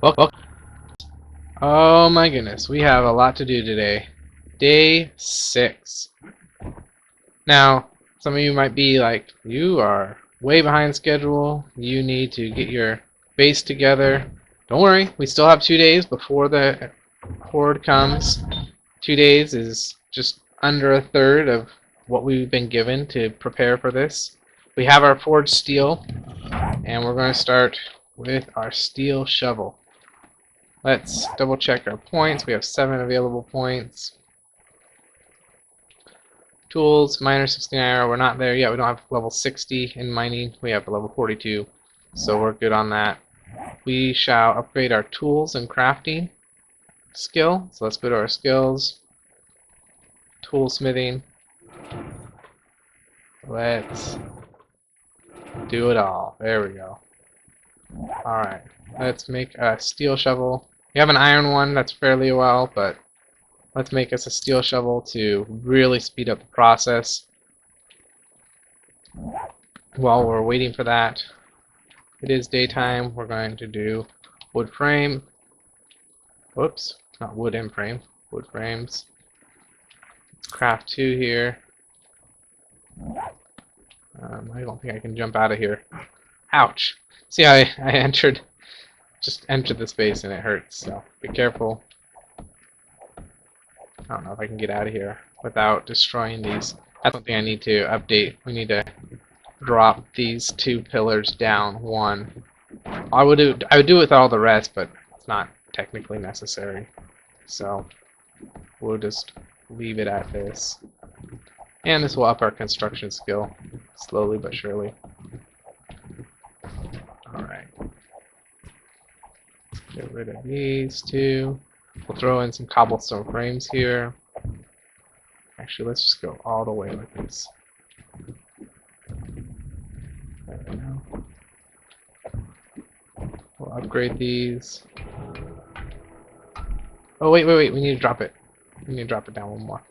Welcome. Oh my goodness, we have a lot to do today. Day 6. Now, some of you might be like, you are way behind schedule. You need to get your base together. Don't worry, we still have 2 days before the horde comes. 2 days is just under a third of what we've been given to prepare for this. We have our forged steel, and we're going to start with our steel shovel. Let's double check our points. We have 7 available points. Tools, miner 69. We're not there yet. We don't have level 60 in mining. We have level 42. So we're good on that. We shall upgrade our tools and crafting skill. So let's go to our skills. Toolsmithing. Let's do it all. There we go. Alright. Let's make a steel shovel. We have an iron one that's fairly well, but let's make us a steel shovel to really speed up the process. While we're waiting for that, it is daytime. We're going to do wood frame. Whoops, not wood and frame. Wood frames. Let's craft 2 here. I don't think I can jump out of here. Ouch! See, I just entered the space and it hurts, so be careful. I don't know if I can get out of here without destroying these. That's something I need to update. We need to drop these 2 pillars down 1. I would do it with all the rest, but it's not technically necessary. So we'll just leave it at this. And this will up our construction skill slowly but surely. Alright. Get rid of these 2. We'll throw in some cobblestone frames here. Actually, let's just go all the way with this. There we go. We'll upgrade these. Oh, wait, we need to drop it. We need to drop it down 1 more.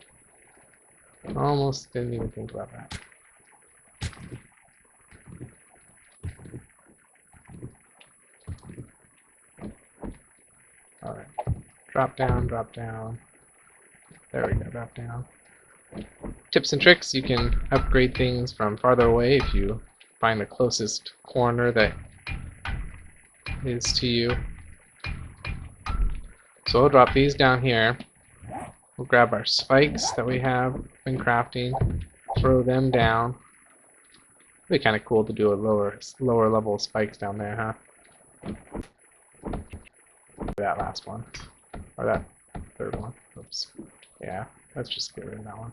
Almost didn't even think about that. Alright. Drop down, drop down. There we go, drop down. Tips and tricks, you can upgrade things from farther away if you find the closest corner that is to you. So we'll drop these down here. We'll grab our spikes that we have been crafting, throw them down. It'd be kind of cool to do a lower level of spikes down there, huh? That last one, or that 3rd one. Oops. Yeah, let's just get rid of that one.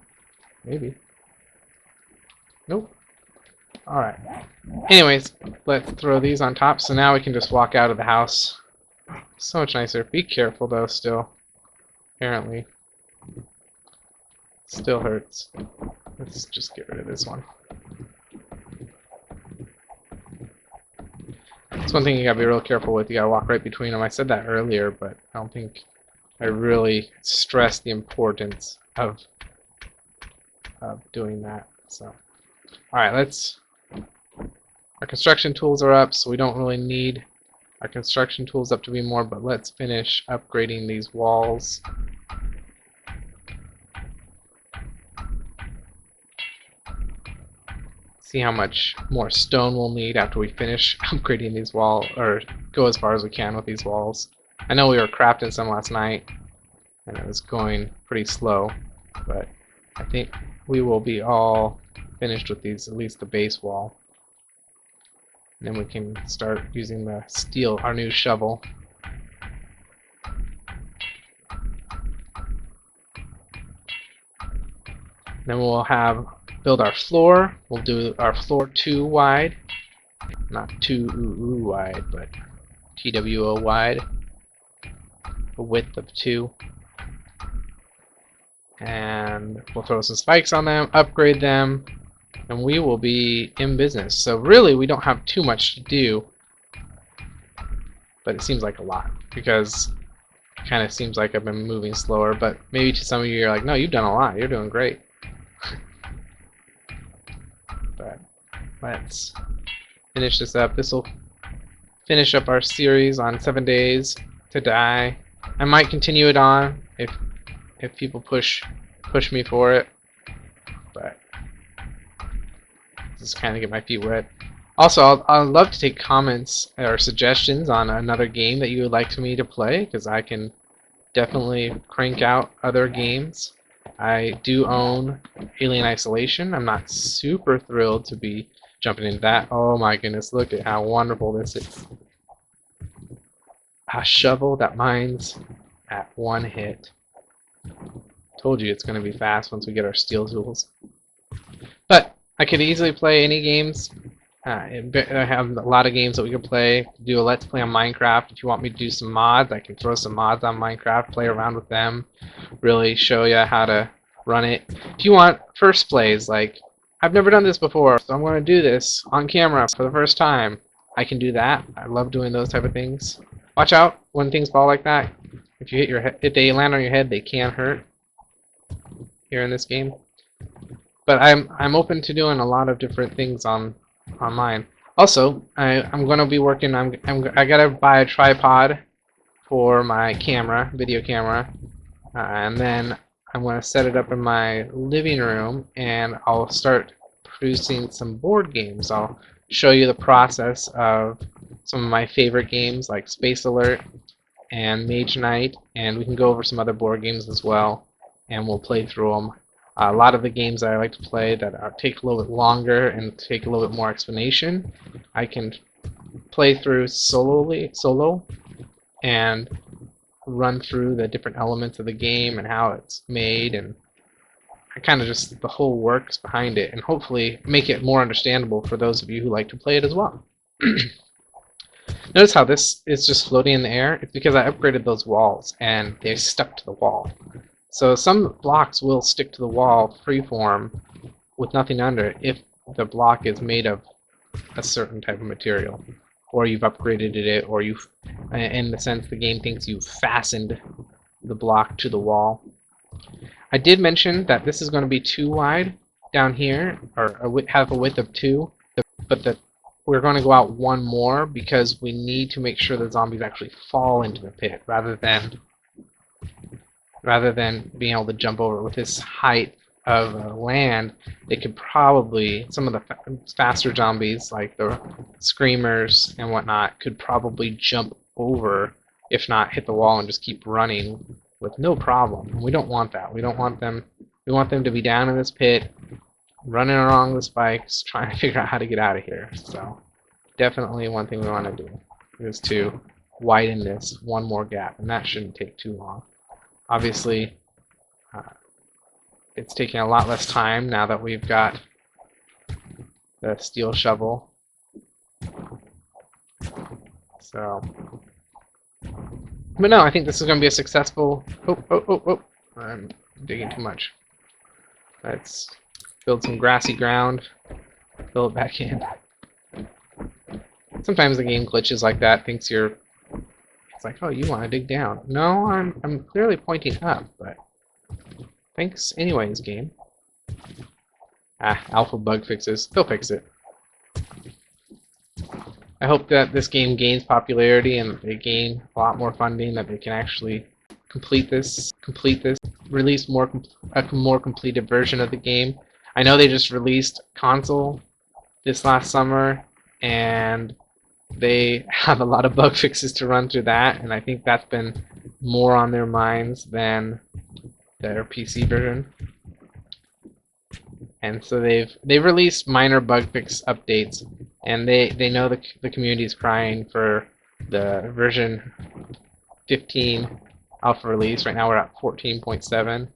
Maybe. Nope. Alright. Anyways, let's throw these on top, so now we can just walk out of the house. So much nicer. Be careful though, still. Apparently. Still hurts. Let's just get rid of this one. That's one thing you gotta be real careful with. You gotta walk right between them. I said that earlier, but I don't think I really stressed the importance of doing that. So, alright, let's... Our construction tools are up, so we don't really need our construction tools up to be more, but let's finish upgrading these walls. See how much more stone we'll need after we finish upgrading these walls, or go as far as we can with these walls. I know we were crafting some last night, and it was going pretty slow, but I think we will be all finished with these, at least the base wall. And then we can start using the steel, our new shovel. Then we'll build our floor. We'll do our floor 2 wide. Not 2 wide, but TWO wide. A width of 2. And we'll throw some spikes on them, upgrade them, and we will be in business. So really, we don't have too much to do, but it seems like a lot, because it kind of seems like I've been moving slower, but maybe to some of you, you're like, no, you've done a lot. You're doing great. But let's finish this up. This will finish up our series on 7 Days to Die. I might continue it on if people push me for it, but just kind of get my feet wet. Also, I'd love to take comments or suggestions on another game that you would like me to play, because I can definitely crank out other games. I do own Alien Isolation. I'm not super thrilled to be jumping into that. Oh my goodness, look at how wonderful this is. A shovel that mines at one hit. Told you it's going to be fast once we get our steel tools. But I could easily play any games. I have a lot of games that we can play. Do a Let's Play on Minecraft. If you want me to do some mods, I can throw some mods on Minecraft, play around with them, really show you how to run it. If you want first plays, like, I've never done this before, so I'm going to do this on camera for the first time, I can do that. I love doing those type of things. Watch out when things fall like that. If you hit your head, if they land on your head, they can hurt here in this game. But I'm open to doing a lot of different things online. Also, I'm gonna be working. I gotta buy a tripod for my camera, video camera, and then I'm gonna set it up in my living room, and I'll start producing some board games. I'll show you the process of some of my favorite games like Space Alert and Mage Knight, and we can go over some other board games as well, and we'll play through them. A lot of the games that I like to play that take a little bit longer and take a little bit more explanation, I can play through solo and run through the different elements of the game and how it's made, and kind of just the whole works behind it, and hopefully make it more understandable for those of you who like to play it as well. Notice how this is just floating in the air? It's because I upgraded those walls and they stuck to the wall. So some blocks will stick to the wall freeform with nothing under it if the block is made of a certain type of material, or you've upgraded it, or you've, in the sense the game thinks you've fastened the block to the wall. I did mention that this is going to be too wide down here, or have a width of 2, but we're going to go out 1 more because we need to make sure the zombies actually fall into the pit rather than being able to jump over. With this height of land, they could probably, some of the faster zombies like the screamers and whatnot could probably jump over, if not hit the wall and just keep running with no problem. We don't want that. We want them to be down in this pit, running along the spikes, trying to figure out how to get out of here. So definitely one thing we want to do is to widen this 1 more gap, and that shouldn't take too long. Obviously, it's taking a lot less time now that we've got the steel shovel. So, but no, I think this is going to be a successful. Oh! I'm digging too much. Let's build some grassy ground. Fill it back in. Sometimes the game glitches like that. Thinks you're. It's like, oh, you want to dig down. No, I'm clearly pointing up, but thanks anyways, game. Alpha bug fixes. They'll fix it. I hope that this game gains popularity and they gain a lot more funding, that they can actually complete this, release a more completed version of the game. I know they just released console this last summer, and they have a lot of bug fixes to run through that, and I think that's been more on their minds than their PC version. And so they've released minor bug fix updates, and they know the community is crying for the version 15 alpha release. Right now we're at 14.7.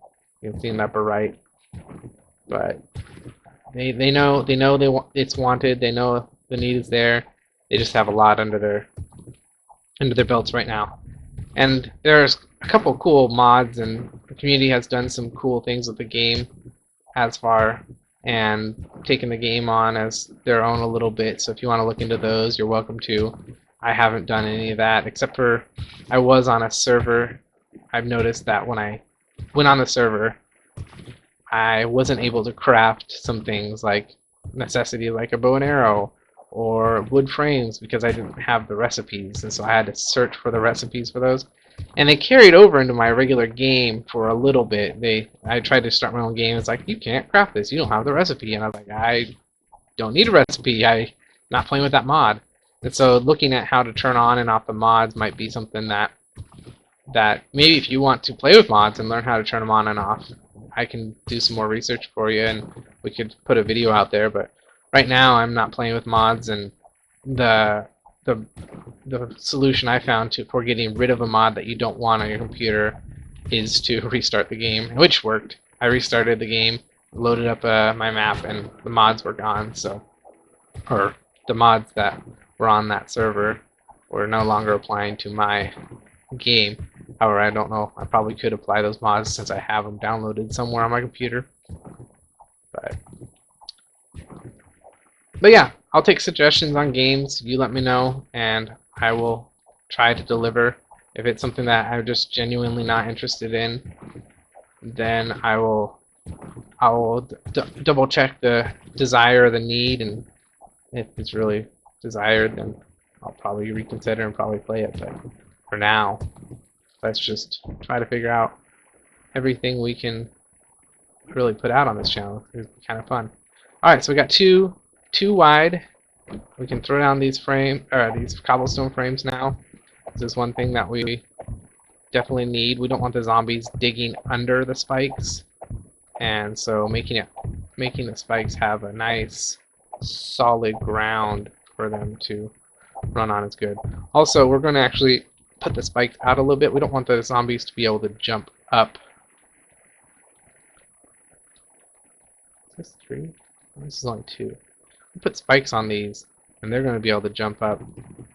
You can see in the upper right, but they know it's wanted. They know the need is there. They just have a lot under their belts right now. And there's a couple cool mods, and the community has done some cool things with the game as far, and taken the game on as their own a little bit. So if you want to look into those, you're welcome to. I haven't done any of that, except for I was on a server. I've noticed that when I went on the server, I wasn't able to craft some things like necessity, like a bow and arrow, or wood frames because I didn't have the recipes, and so I had to search for the recipes for those. And they carried over into my regular game for a little bit. I tried to start my own game. It's like, you can't craft this. You don't have the recipe. And I was like, I don't need a recipe. I'm not playing with that mod. And so looking at how to turn on and off the mods might be something that maybe if you want to play with mods and learn how to turn them on and off, I can do some more research for you and we could put a video out there. But right now I'm not playing with mods, and the the solution I found for getting rid of a mod that you don't want on your computer is to restart the game, which worked. I restarted the game, loaded up my map, and the mods were gone. So, or the mods that were on that server were no longer applying to my game. However, I don't know. I probably could apply those mods since I have them downloaded somewhere on my computer. But yeah, I'll take suggestions on games. You let me know, and I will try to deliver. If it's something that I'm just genuinely not interested in, then I'll double check the desire or the need, and if it's really desired, then I'll probably reconsider and probably play it. But for now, let's just try to figure out everything we can really put out on this channel. It's kind of fun. All right, so we got two wide. We can throw down these these cobblestone frames now. This is one thing that we definitely need. We don't want the zombies digging under the spikes, and so making the spikes have a nice solid ground for them to run on is good. Also, we're going to actually put the spikes out a little bit. We don't want the zombies to be able to jump up. Is this 3? This is only 2. We'll put spikes on these, and they're going to be able to jump up.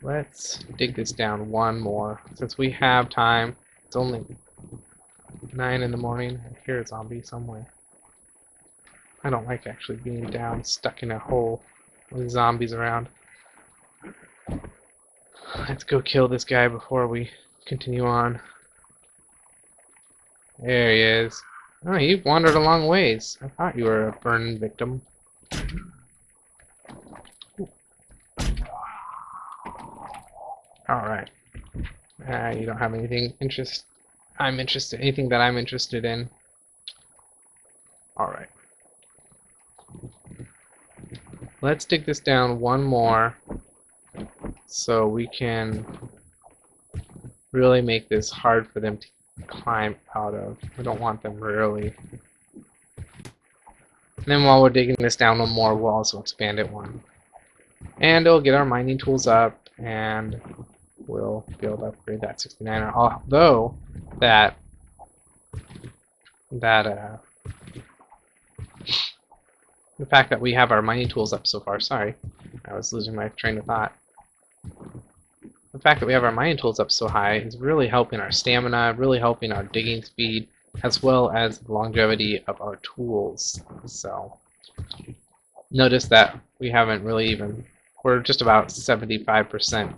Let's dig this down one more. Since we have time, it's only 9 in the morning. I hear a zombie somewhere. I don't like actually being down, stuck in a hole with zombies around. Let's go kill this guy before we continue on. There he is. Oh, you wandered a long ways. I thought you were a burn victim. Alright. You don't have anything anything that I'm interested in. Alright. Let's dig this down one more so we can really make this hard for them to climb out of. We don't want them really. And then while we're digging this down one more, we'll also expand it one. And it'll get our mining tools up, and we'll be able to upgrade that 69er. Although the fact that we have our mining tools up so far, sorry, I was losing my train of thought. The fact that we have our mining tools up so high is really helping our stamina, really helping our digging speed, as well as the longevity of our tools. So notice that we haven't really we're just about 75%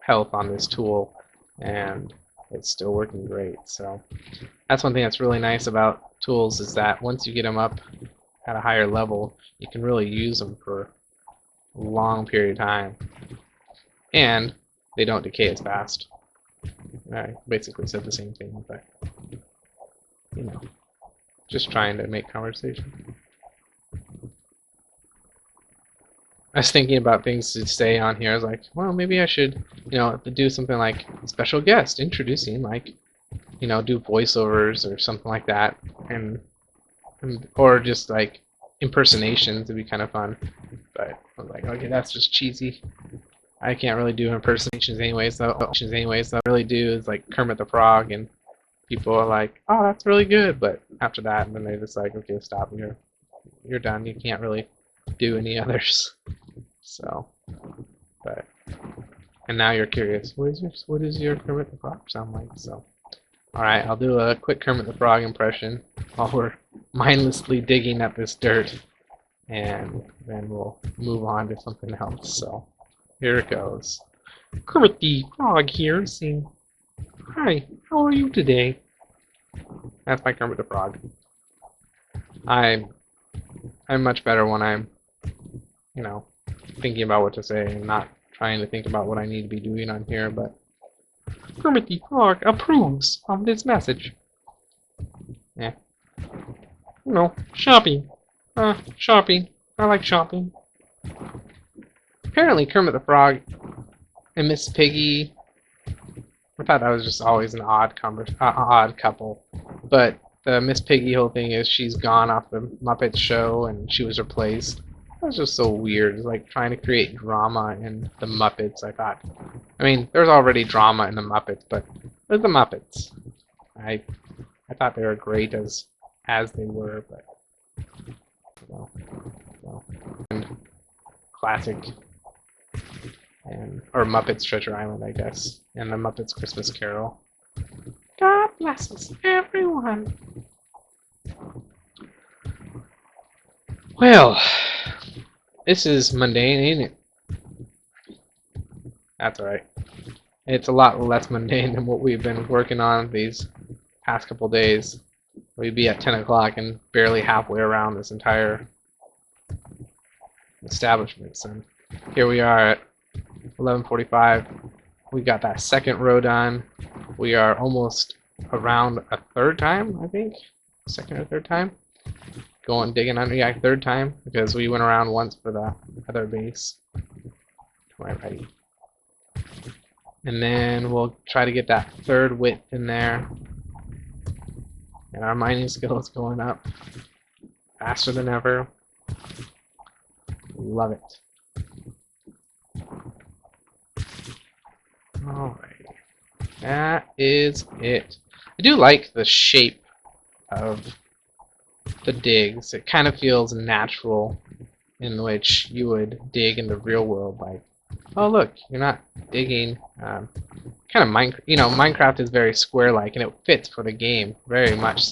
health on this tool, and it's still working great. So that's one thing that's really nice about tools, is that once you get them up at a higher level, you can really use them for a long period of time, and they don't decay as fast. I basically said the same thing, but you know, just trying to make conversation. I was thinking about things to say on here. I was like, well, maybe I should, do something like special guest introducing, like, do voiceovers or something like that, and or just like impersonations would be kind of fun. But I was like, okay, that's just cheesy. I can't really do impersonations anyways. So what I really do is like Kermit the Frog, and people are like, oh, that's really good. But after that, and then they're just like, okay, stop. You're done. You can't really do any others. So, and now you're curious, what does your Kermit the Frog sound like? So, all right, I'll do a quick Kermit the Frog impression while we're mindlessly digging up this dirt, and then we'll move on to something else. So, here it goes. Kermit the Frog here, saying, "Hi, how are you today?" That's my Kermit the Frog. I'm much better when I'm, thinking about what to say and not trying to think about what I need to be doing on here, but Kermit the Frog approves of this message. Yeah. You know, shopping. Shopping. I like shopping. Apparently Kermit the Frog and Miss Piggy, I thought that was just always an odd couple. But the Miss Piggy whole thing is she's gone off the Muppet show and she was replaced. That was just so weird. It's like trying to create drama in the Muppets, I thought. I mean, there's already drama in the Muppets, but there's the Muppets. I thought they were great as they were, but well. And classic or Muppets Treasure Island, I guess, and the Muppets Christmas Carol. God bless us, everyone. Well, this is mundane, ain't it? That's alright. It's a lot less mundane than what we've been working on these past couple days. We'd be at 10 o'clock and barely halfway around this entire establishment. So here we are at 11:45. We got that second row done. We are almost around a third time, I think. Second or third time. Going digging under, yeah, third time, because we went around once for the other base. To my right. And then we'll try to get that third width in there. And our mining skill is going up faster than ever. Love it. Alright. That is it. I do like the shape of the digs. It kind of feels natural, in which you would dig in the real world. Like, oh look, you're not digging. Kind of Minecraft. You know, Minecraft is very square-like, and it fits for the game very much so.